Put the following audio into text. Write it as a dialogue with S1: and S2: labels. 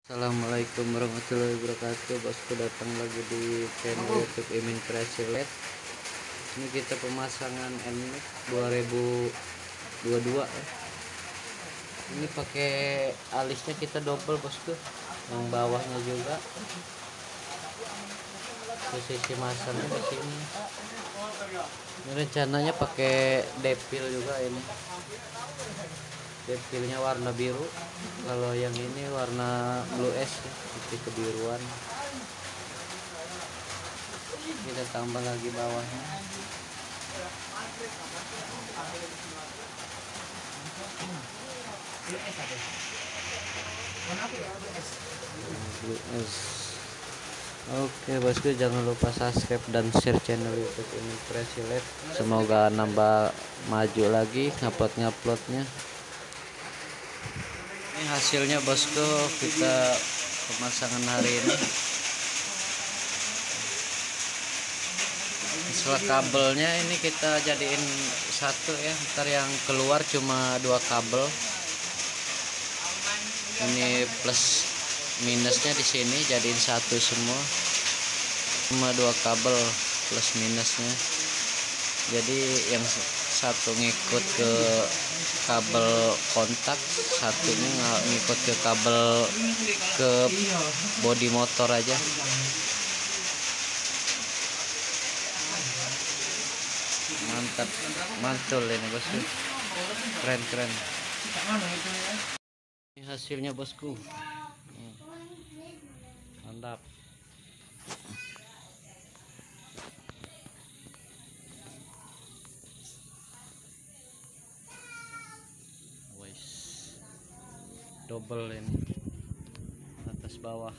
S1: Assalamualaikum warahmatullahi wabarakatuh. Bosku datang lagi di channel YouTube Imin Kreasi LED. Ini kita pemasangan NMAX 2022 ya. Ini pakai alisnya kita double bosku, yang bawahnya juga. Posisi masangnya di sini. Ini rencananya pakai depil juga ini. Depilnya warna biru, kalau yang ini warna blue es ya, seperti kebiruan. Kita tambah lagi bawahnya. Blue es. Oke bosku, jangan lupa subscribe dan share channel YouTube Imin Kreasi LED. Semoga nambah maju lagi nguploadnya. Ini hasilnya bosku, kita pemasangan hari ini. Setelah kabelnya ini kita jadiin satu ya, ntar yang keluar cuma dua kabel. Ini plus minusnya di sini jadiin satu semua, cuma dua kabel plus minusnya. Jadi yang satu ngikut ke kabel kontak, satunya ngikut ke kabel ke bodi motor aja. Mantap, mantul ini bosku, keren. Ini hasilnya bosku, mantap. Double ini, atas bawah.